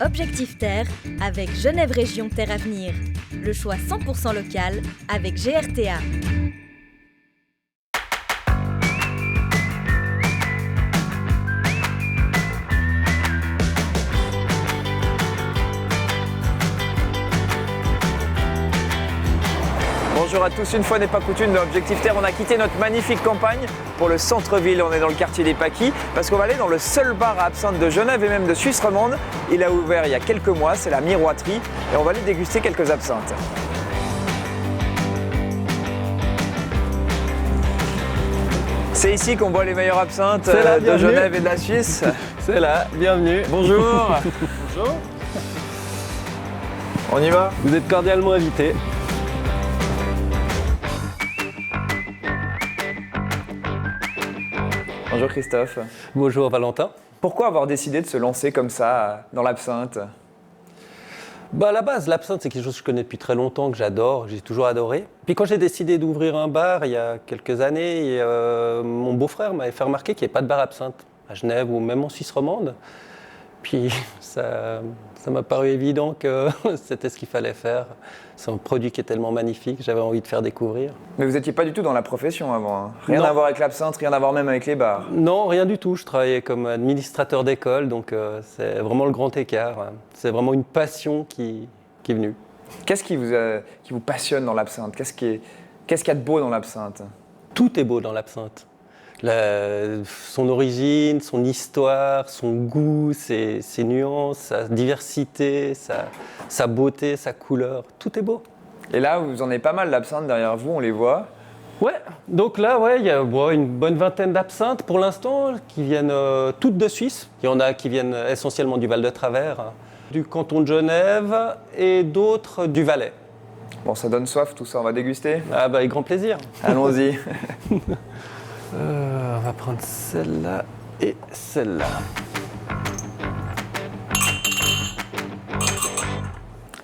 Objectif Terre avec Genève Région Terre Avenir. Le choix 100% local avec GRTA. Bonjour à tous, une fois n'est pas coutume de Objectif Terre, on a quitté notre magnifique campagne pour le centre-ville, on est dans le quartier des Paquis, parce qu'on va aller dans le seul bar à absinthe de Genève et même de Suisse romande. Il a ouvert il y a quelques mois, c'est la Miroiterie, et on va aller déguster quelques absinthes. C'est ici qu'on boit les meilleurs absinthes de Genève et de la Suisse. C'est là, bienvenue. Bonjour. Bonjour. On y va? Vous êtes cordialement invités. Bonjour Christophe. Bonjour Valentin. Pourquoi avoir décidé de se lancer comme ça dans l'absinthe? À la base, l'absinthe, c'est quelque chose que je connais depuis très longtemps, que j'adore, j'ai toujours adoré. Puis quand j'ai décidé d'ouvrir un bar il y a quelques années, mon beau-frère m'avait fait remarquer qu'il n'y avait pas de bar absinthe à Genève ou même en Suisse romande. Puis ça m'a paru évident que c'était ce qu'il fallait faire. C'est un produit qui est tellement magnifique, j'avais envie de faire découvrir. Mais vous n'étiez pas du tout dans la profession avant, hein. Rien Non. à voir avec l'absinthe, rien à voir même avec les bars. Non, rien du tout. Je travaillais comme administrateur d'école, donc c'est vraiment le grand écart. C'est vraiment une passion qui est venue. Qu'est-ce qui vous passionne dans l'absinthe? Qu'est-ce qu'il y a de beau dans l'absinthe? Tout est beau dans l'absinthe. Son origine, son histoire, son goût, ses nuances, sa diversité, sa beauté, sa couleur, tout est beau. Et là, vous en avez pas mal d'absinthe derrière vous, on les voit. Ouais, donc là, il y a une bonne vingtaine d'absinthes pour l'instant qui viennent toutes de Suisse. Il y en a qui viennent essentiellement du Val de Travers, du canton de Genève et d'autres du Valais. Bon, ça donne soif tout ça, on va déguster. Avec grand plaisir. Allons-y. On va prendre celle-là et celle-là.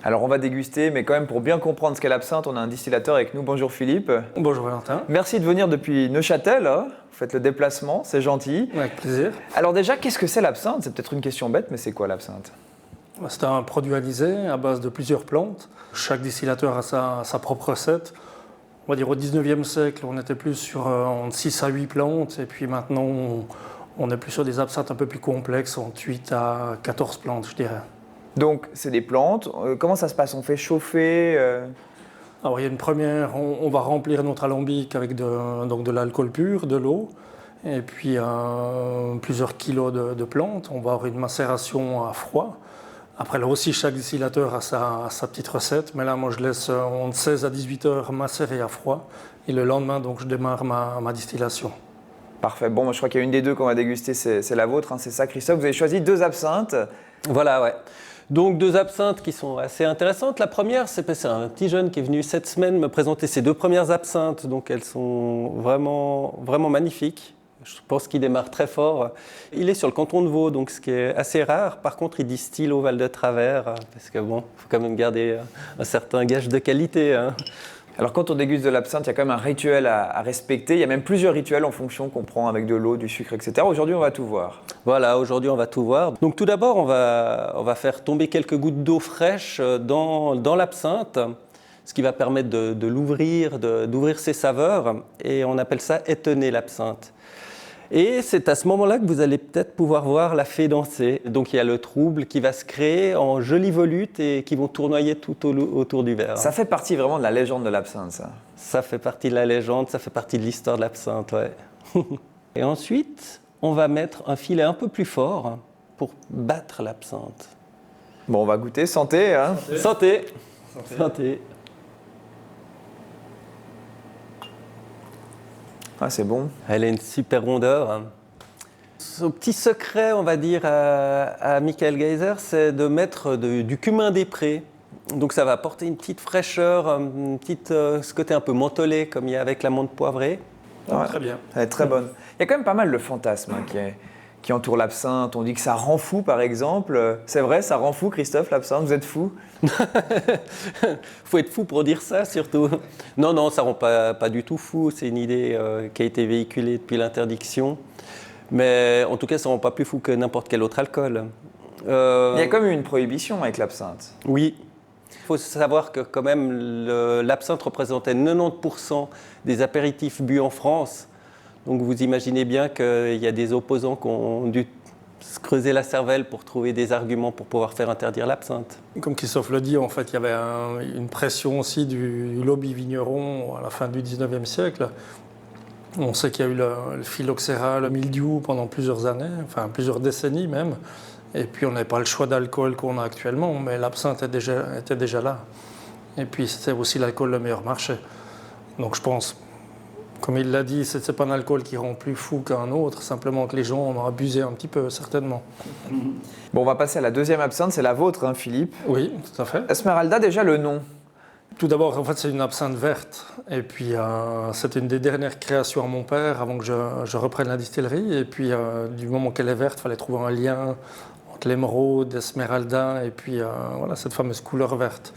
Alors on va déguster, mais quand même pour bien comprendre ce qu'est l'absinthe, on a un distillateur avec nous. Bonjour Philippe. Bonjour Valentin. Merci de venir depuis Neuchâtel, hein. Vous faites le déplacement, c'est gentil. Avec plaisir. Alors déjà, qu'est-ce que c'est l'absinthe? C'est peut-être une question bête, mais c'est quoi l'absinthe? C'est un produit alisé à base de plusieurs plantes. Chaque distillateur a sa propre recette. On va dire au 19e siècle, on était plus sur entre 6 à 8 plantes. Et puis maintenant, on est plus sur des absinthes un peu plus complexes, entre 8 à 14 plantes, je dirais. Donc c'est des plantes. Comment ça se passe? On fait chauffer Alors il y a une première, on va remplir notre alambic avec de l'alcool pur, de l'eau. Et puis plusieurs kilos de plantes. On va avoir une macération à froid. Après, là aussi, chaque distillateur a sa petite recette. Mais là, moi, je laisse entre 16 à 18 heures macérer à froid. Et le lendemain, donc, je démarre ma distillation. Parfait. Bon, moi, je crois qu'il y a une des deux qu'on va déguster, c'est la vôtre, hein, c'est ça, Christophe. Vous avez choisi deux absinthes. Voilà, ouais. Donc deux absinthes qui sont assez intéressantes. La première, c'est un petit jeune qui est venu cette semaine me présenter ses deux premières absinthes. Donc elles sont vraiment, vraiment magnifiques. Je pense qu'il démarre très fort. Il est sur le canton de Vaud, donc ce qui est assez rare. Par contre, il distille au Val de Travers, parce que bon, faut quand même garder un certain gage de qualité, hein. Alors quand on déguste de l'absinthe, il y a quand même un rituel à respecter. Il y a même plusieurs rituels en fonction qu'on prend avec de l'eau, du sucre, etc. Aujourd'hui, on va tout voir. Voilà, aujourd'hui, on va tout voir. Donc tout d'abord, on va faire tomber quelques gouttes d'eau fraîche dans l'absinthe, ce qui va permettre de l'ouvrir, d'ouvrir ses saveurs. Et on appelle ça étonner l'absinthe. Et c'est à ce moment-là que vous allez peut-être pouvoir voir la fée danser. Donc il y a le trouble qui va se créer en jolies volutes et qui vont tournoyer tout autour du verre. Ça fait partie vraiment de la légende de l'absinthe, ça. Ça fait partie de la légende, ça fait partie de l'histoire de l'absinthe, ouais. Et ensuite, on va mettre un filet un peu plus fort pour battre l'absinthe. Bon, on va goûter. Santé, hein. Santé. Santé. Ah, c'est bon. Elle a une super rondeur. Son petit secret, on va dire, à Michael Geiser, c'est de mettre du cumin des prés. Donc ça va apporter une petite fraîcheur, ce côté un peu mentholé, comme il y a avec la menthe poivrée. Ouais. Très bien. Elle est très bonne. Il y a quand même pas mal de fantasmes, hein, qui entourent l'absinthe. On dit que ça rend fou, par exemple. C'est vrai, ça rend fou, Christophe, l'absinthe? Vous êtes fou? Faut être fou pour dire ça, surtout. Non, ça rend pas du tout fou. C'est une idée qui a été véhiculée depuis l'interdiction. Mais en tout cas, ça rend pas plus fou que n'importe quel autre alcool. Il y a quand même une prohibition avec l'absinthe. Oui. Il faut savoir que quand même l'absinthe représentait 90% des apéritifs bu en France. Donc vous imaginez bien qu'il y a des opposants qui ont dû se creuser la cervelle pour trouver des arguments pour pouvoir faire interdire l'absinthe. Comme Christophe le dit, en fait, il y avait une pression aussi du lobby vigneron à la fin du 19e siècle. On sait qu'il y a eu le phylloxéra, le mildiou pendant plusieurs années, enfin plusieurs décennies même. Et puis on n'avait pas le choix d'alcool qu'on a actuellement, mais l'absinthe était déjà là. Et puis c'était aussi l'alcool le meilleur marché. Donc je pense, comme il l'a dit, ce n'est pas un alcool qui rend plus fou qu'un autre, simplement que les gens en ont abusé un petit peu, certainement. Bon, on va passer à la deuxième absinthe, c'est la vôtre, hein, Philippe. Oui, tout à fait. Esmeralda, déjà le nom. Tout d'abord, en fait, c'est une absinthe verte. Et puis, c'était une des dernières créations à mon père avant que je reprenne la distillerie. Et puis, du moment qu'elle est verte, il fallait trouver un lien entre l'émeraude, Esmeralda et puis voilà, cette fameuse couleur verte.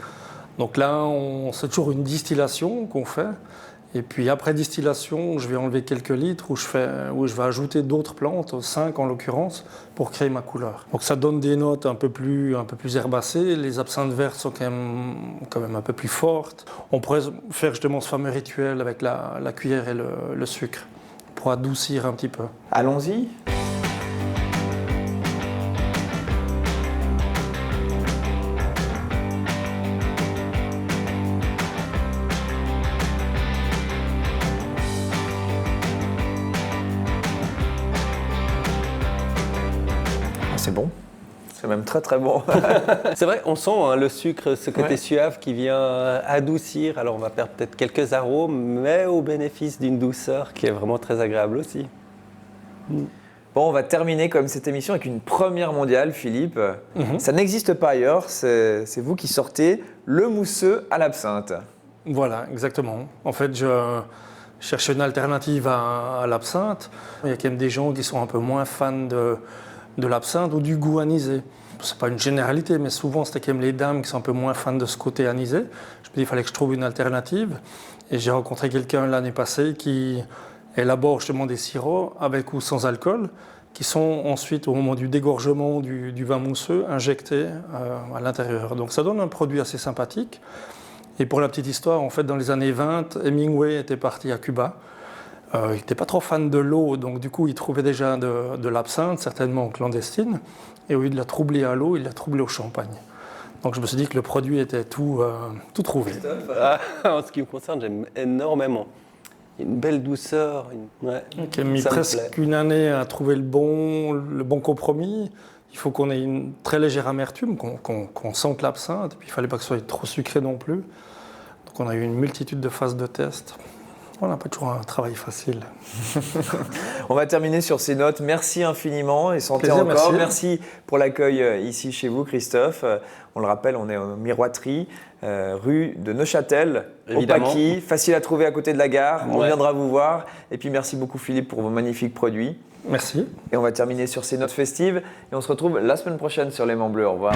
Donc là, c'est toujours une distillation qu'on fait. Et puis après distillation, je vais enlever quelques litres où je vais ajouter d'autres plantes, 5 en l'occurrence, pour créer ma couleur. Donc ça donne des notes un peu plus herbacées. Les absinthes vertes sont quand même un peu plus fortes. On pourrait faire justement ce fameux rituel avec la cuillère et le sucre pour adoucir un petit peu. Allons-y. C'est bon, c'est même très très bon. C'est vrai, on sent le sucre, ce côté suave qui vient adoucir. Alors on va perdre peut-être quelques arômes, mais au bénéfice d'une douceur qui est vraiment très agréable aussi. Bon, on va terminer comme cette émission avec une première mondiale, Philippe. Ça n'existe pas ailleurs, c'est vous qui sortez le mousseux à l'absinthe. Voilà, exactement. En fait, je cherche une alternative à l'absinthe. Il y a quand même des gens qui sont un peu moins fans de l'absinthe ou du goût anisé. C'est pas une généralité, mais souvent c'était quand même les dames qui sont un peu moins fans de ce côté anisé. Je me dis il fallait que je trouve une alternative. Et j'ai rencontré quelqu'un l'année passée qui élabore justement des sirops avec ou sans alcool, qui sont ensuite au moment du dégorgement du vin mousseux injectés à l'intérieur. Donc ça donne un produit assez sympathique. Et pour la petite histoire, en fait dans les années 20, Hemingway était parti à Cuba. Il n'était pas trop fan de l'eau, donc du coup il trouvait déjà de l'absinthe, certainement clandestine, et au lieu de la troubler à l'eau, il l'a troublée au champagne. Donc je me suis dit que le produit était tout trouvé. En ce qui me concerne, j'aime énormément. Une belle douceur. J'ai mis presque une année à trouver le bon compromis. Il faut qu'on ait une très légère amertume, qu'on sente l'absinthe, et puis il ne fallait pas que ce soit trop sucré non plus. Donc on a eu une multitude de phases de test. Voilà, pas toujours un travail facile. On va terminer sur ces notes. Merci infiniment et santé Plaisir, encore. Merci pour l'accueil ici chez vous, Christophe. On le rappelle, on est en Miroiterie, rue de Neuchâtel, au Paquis. Facile à trouver à côté de la gare. On viendra vous voir. Et puis merci beaucoup, Philippe, pour vos magnifiques produits. Merci. Et on va terminer sur ces notes festives. Et on se retrouve la semaine prochaine sur L'Aimant Bleu. Au revoir.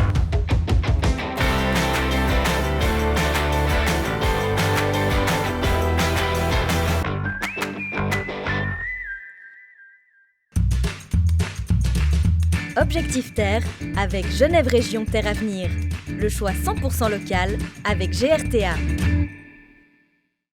Objectif Terre avec Genève Région Terre Avenir. Le choix 100% local avec GRTA.